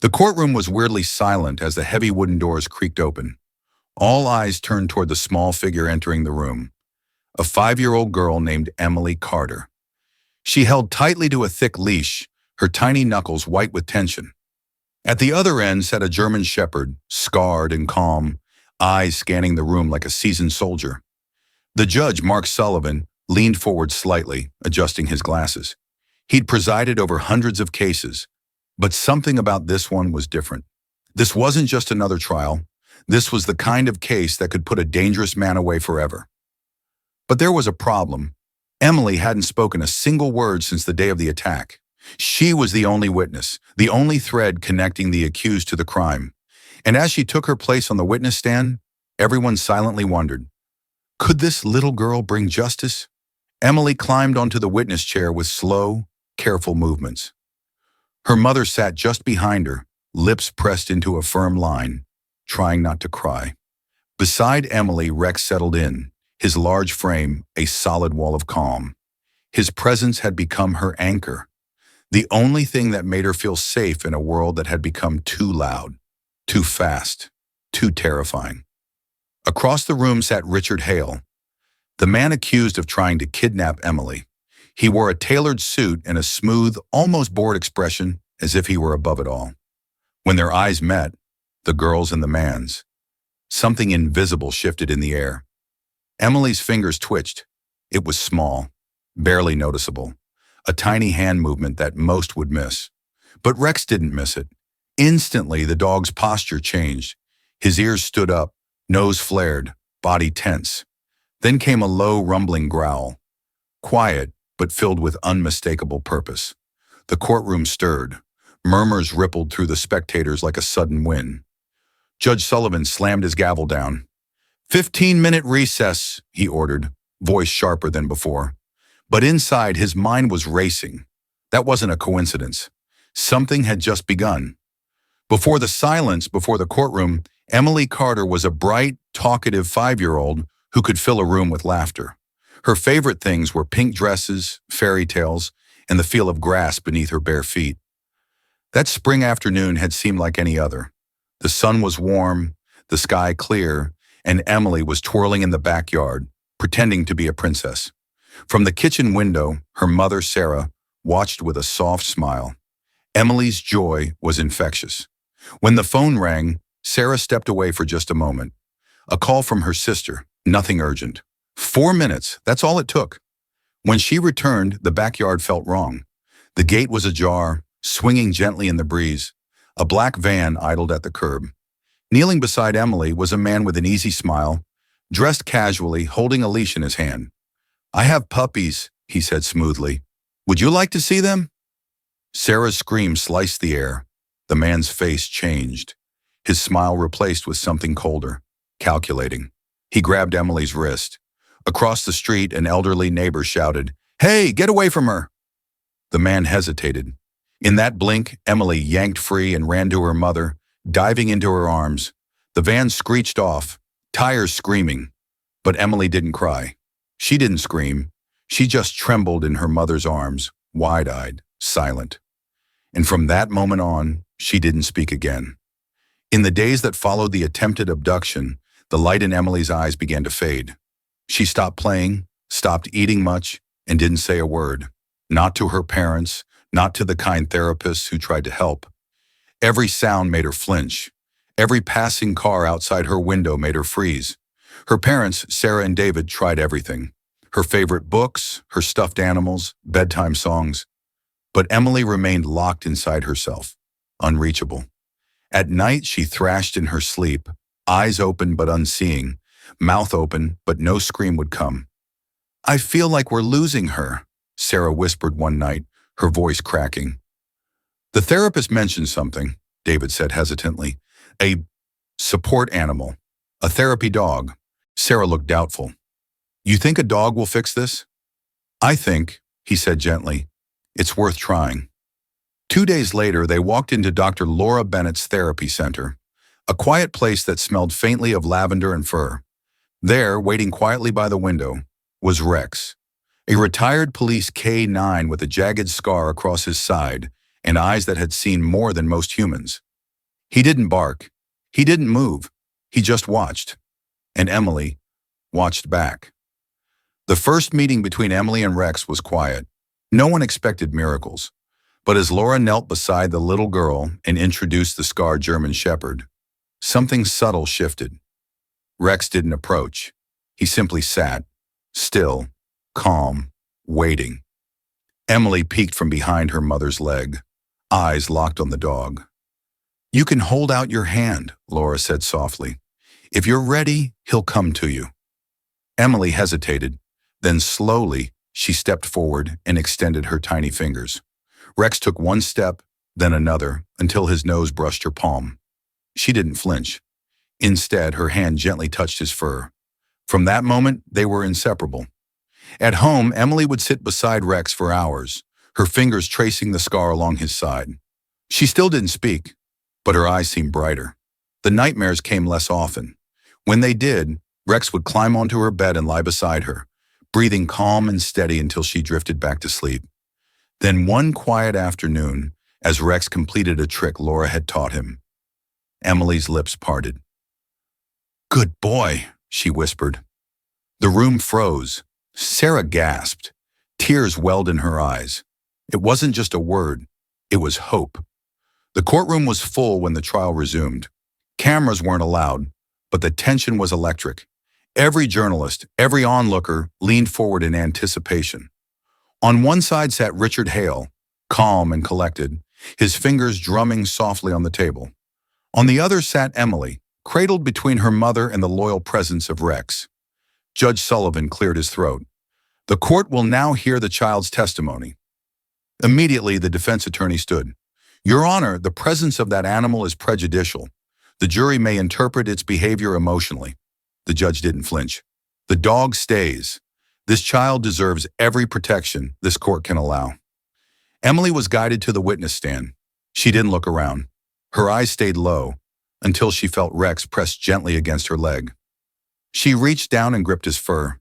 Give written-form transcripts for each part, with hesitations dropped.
The courtroom was weirdly silent as the heavy wooden doors creaked open. All eyes turned toward the small figure entering the room, a 5-year-old girl named Emily Carter. She held tightly to a thick leash, her tiny knuckles white with tension. At the other end sat a German shepherd, scarred and calm, eyes scanning the room like a seasoned soldier. The judge, Mark Sullivan, leaned forward slightly, adjusting his glasses. He'd presided over hundreds of cases, but something about this one was different. This wasn't just another trial. This was the kind of case that could put a dangerous man away forever. But there was a problem. Emily hadn't spoken a single word since the day of the attack. She was the only witness, the only thread connecting the accused to the crime. And as she took her place on the witness stand, everyone silently wondered, could this little girl bring justice? Emily climbed onto the witness chair with slow, careful movements. Her mother sat just behind her, lips pressed into a firm line, trying not to cry. Beside Emily, Rex settled in, his large frame a solid wall of calm. His presence had become her anchor, the only thing that made her feel safe in a world that had become too loud, too fast, too terrifying. Across the room sat Richard Hale, the man accused of trying to kidnap Emily. He wore a tailored suit and a smooth, almost bored expression, as if he were above it all. When their eyes met, the girl's and the man's, something invisible shifted in the air. Emily's fingers twitched. It was small, barely noticeable, a tiny hand movement that most would miss. But Rex didn't miss it. Instantly, the dog's posture changed. His ears stood up, nose flared, body tense. Then came a low, rumbling growl. Quiet, but filled with unmistakable purpose. The courtroom stirred. Murmurs rippled through the spectators like a sudden wind. Judge Sullivan slammed his gavel down. 15-minute recess, he ordered, voice sharper than before. But inside, his mind was racing. That wasn't a coincidence. Something had just begun. Before the silence, before the courtroom, Emily Carter was a bright, talkative 5-year-old who could fill a room with laughter. Her favorite things were pink dresses, fairy tales, and the feel of grass beneath her bare feet. That spring afternoon had seemed like any other. The sun was warm, the sky clear, and Emily was twirling in the backyard, pretending to be a princess. From the kitchen window, her mother, Sarah, watched with a soft smile. Emily's joy was infectious. When the phone rang, Sarah stepped away for just a moment. A call from her sister, nothing urgent. 4 minutes, that's all it took. When she returned, the backyard felt wrong. The gate was ajar, swinging gently in the breeze. A black van idled at the curb. Kneeling beside Emily was a man with an easy smile, dressed casually, holding a leash in his hand. "I have puppies," he said smoothly. "Would you like to see them?" Sarah's scream sliced the air. The man's face changed. His smile replaced with something colder, calculating. He grabbed Emily's wrist. Across the street, an elderly neighbor shouted, "Hey, get away from her!" The man hesitated. In that blink, Emily yanked free and ran to her mother, diving into her arms. The van screeched off, tires screaming. But Emily didn't cry. She didn't scream. She just trembled in her mother's arms, wide-eyed, silent. And from that moment on, she didn't speak again. In the days that followed the attempted abduction, the light in Emily's eyes began to fade. She stopped playing, stopped eating much, and didn't say a word. Not to her parents, not to the kind therapists who tried to help. Every sound made her flinch. Every passing car outside her window made her freeze. Her parents, Sarah and David, tried everything. Her favorite books, her stuffed animals, bedtime songs. But Emily remained locked inside herself, unreachable. At night, she thrashed in her sleep, eyes open but unseeing, mouth open but no scream would come. "I feel like we're losing her," Sarah whispered one night, her voice cracking. "The therapist mentioned something," David said hesitantly. "A support animal, a therapy dog." Sarah looked doubtful. "You think a dog will fix this?" "I think," he said gently, "it's worth trying." 2 days later, they walked into Dr. Laura Bennett's therapy center, a quiet place that smelled faintly of lavender and fur. There, waiting quietly by the window, was Rex, a retired police K-9 with a jagged scar across his side and eyes that had seen more than most humans. He didn't bark. He didn't move. He just watched. And Emily watched back. The first meeting between Emily and Rex was quiet. No one expected miracles. But as Laura knelt beside the little girl and introduced the scarred German shepherd, something subtle shifted. Rex didn't approach. He simply sat, still, calm, waiting. Emily peeked from behind her mother's leg, eyes locked on the dog. "You can hold out your hand," Laura said softly. "If you're ready, he'll come to you." Emily hesitated. Then slowly, she stepped forward and extended her tiny fingers. Rex took one step, then another, until his nose brushed her palm. She didn't flinch. Instead, her hand gently touched his fur. From that moment, they were inseparable. At home, Emily would sit beside Rex for hours, her fingers tracing the scar along his side. She still didn't speak, but her eyes seemed brighter. The nightmares came less often. When they did, Rex would climb onto her bed and lie beside her, breathing calm and steady until she drifted back to sleep. Then one quiet afternoon, as Rex completed a trick Laura had taught him, Emily's lips parted. "Good boy," she whispered. The room froze. Sarah gasped. Tears welled in her eyes. It wasn't just a word. It was hope. The courtroom was full when the trial resumed. Cameras weren't allowed, but the tension was electric. Every journalist, every onlooker leaned forward in anticipation. On one side sat Richard Hale, calm and collected, his fingers drumming softly on the table. On the other sat Emily, cradled between her mother and the loyal presence of Rex. Judge Sullivan cleared his throat. "The court will now hear the child's testimony." Immediately, the defense attorney stood. "Your Honor, the presence of that animal is prejudicial. The jury may interpret its behavior emotionally." The judge didn't flinch. "The dog stays. This child deserves every protection this court can allow." Emily was guided to the witness stand. She didn't look around. Her eyes stayed low until she felt Rex press gently against her leg. She reached down and gripped his fur.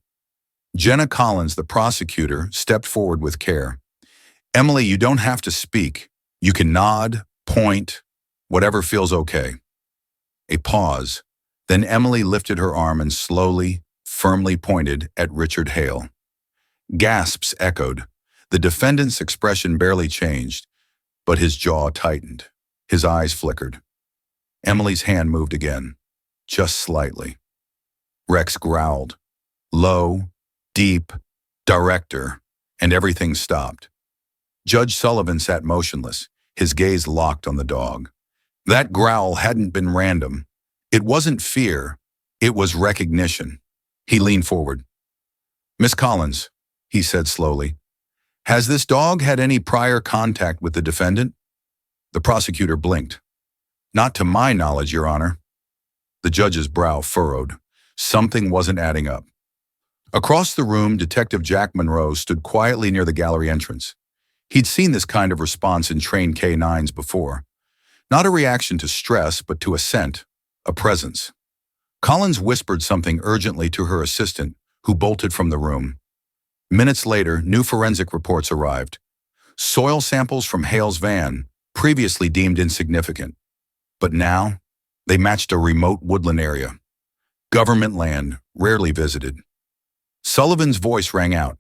Jenna Collins, the prosecutor, stepped forward with care. "Emily, you don't have to speak. You can nod, point, whatever feels okay." A pause. Then Emily lifted her arm and slowly, firmly pointed at Richard Hale. Gasps echoed. The defendant's expression barely changed, but his jaw tightened. His eyes flickered. Emily's hand moved again, just slightly. Rex growled. Low, deep, director, and everything stopped. Judge Sullivan sat motionless, his gaze locked on the dog. That growl hadn't been random. It wasn't fear, it was recognition. He leaned forward. "Miss Collins," he said slowly, "has this dog had any prior contact with the defendant?" The prosecutor blinked. "Not to my knowledge, Your Honor." The judge's brow furrowed. Something wasn't adding up. Across the room, Detective Jack Monroe stood quietly near the gallery entrance. He'd seen this kind of response in trained K-9s before. Not a reaction to stress, but to a scent, a presence. Collins whispered something urgently to her assistant, who bolted from the room. Minutes later, new forensic reports arrived. Soil samples from Hale's van, previously deemed insignificant. But now, they matched a remote woodland area. Government land, rarely visited. Sullivan's voice rang out.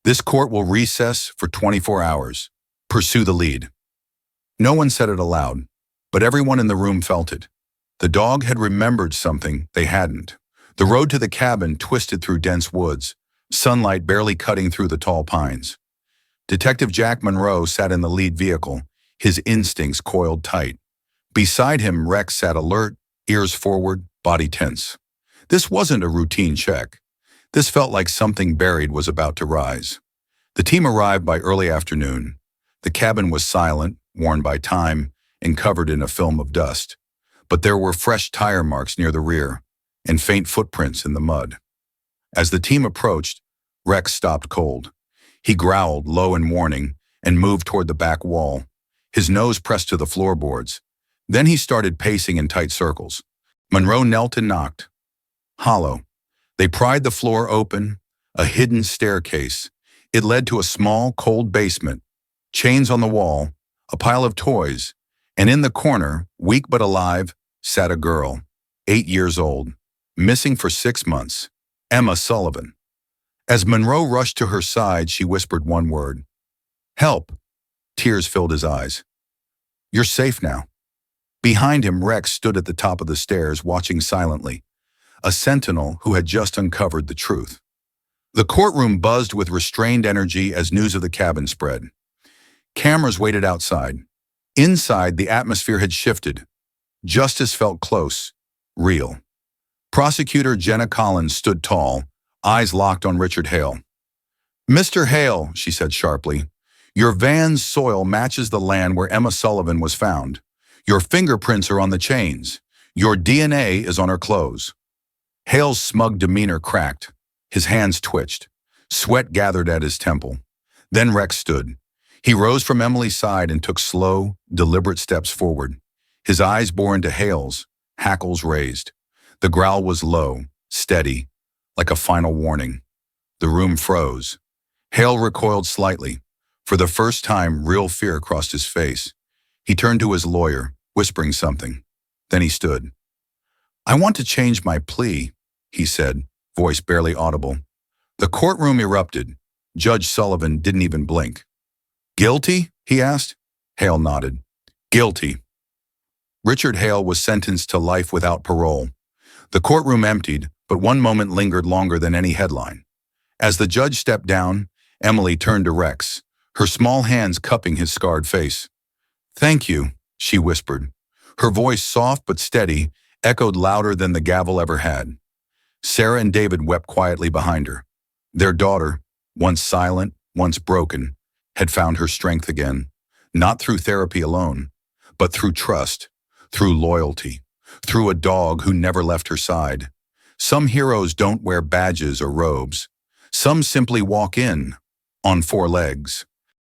"This court will recess for 24 hours. Pursue the lead." No one said it aloud, but everyone in the room felt it. The dog had remembered something they hadn't. The road to the cabin twisted through dense woods, sunlight barely cutting through the tall pines. Detective Jack Monroe sat in the lead vehicle, his instincts coiled tight. Beside him, Rex sat alert, ears forward, body tense. This wasn't a routine check. This felt like something buried was about to rise. The team arrived by early afternoon. The cabin was silent, worn by time, and covered in a film of dust. But there were fresh tire marks near the rear, and faint footprints in the mud. As the team approached, Rex stopped cold. He growled, low in warning, and moved toward the back wall, his nose pressed to the floorboards. Then he started pacing in tight circles. Monroe knelt and knocked. Hollow. They pried the floor open, a hidden staircase. It led to a small, cold basement, chains on the wall, a pile of toys, And in the corner, weak but alive, sat a girl, 8 years old, missing for 6 months, Emma Sullivan. As Monroe rushed to her side, she whispered one word. Help. Tears filled his eyes. You're safe now. Behind him, Rex stood at the top of the stairs, watching silently, a sentinel who had just uncovered the truth. The courtroom buzzed with restrained energy as news of the cabin spread. Cameras waited outside. Inside, the atmosphere had shifted. Justice felt close, real. Prosecutor Jenna Collins stood tall, eyes locked on Richard Hale. Mr. Hale, she said sharply, your van's soil matches the land where Emma Sullivan was found. Your fingerprints are on the chains. Your DNA is on her clothes. Hale's smug demeanor cracked. His hands twitched. Sweat gathered at his temple. Then Rex stood. He rose from Emily's side and took slow, deliberate steps forward. His eyes bore into Hale's, hackles raised. The growl was low, steady, like a final warning. The room froze. Hale recoiled slightly. For the first time, real fear crossed his face. He turned to his lawyer, whispering something. Then he stood. I want to change my plea, he said, voice barely audible. The courtroom erupted. Judge Sullivan didn't even blink. Guilty? He asked. Hale nodded. Guilty. Richard Hale was sentenced to life without parole. The courtroom emptied, but one moment lingered longer than any headline. As the judge stepped down, Emily turned to Rex, her small hands cupping his scarred face. Thank you, she whispered. Her voice, soft but steady, echoed louder than the gavel ever had. Sarah and David wept quietly behind her. Their daughter, once silent, once broken, had found her strength again, not through therapy alone, but through trust, through loyalty, through a dog who never left her side. Some heroes don't wear badges or robes. Some simply walk in, on 4 legs.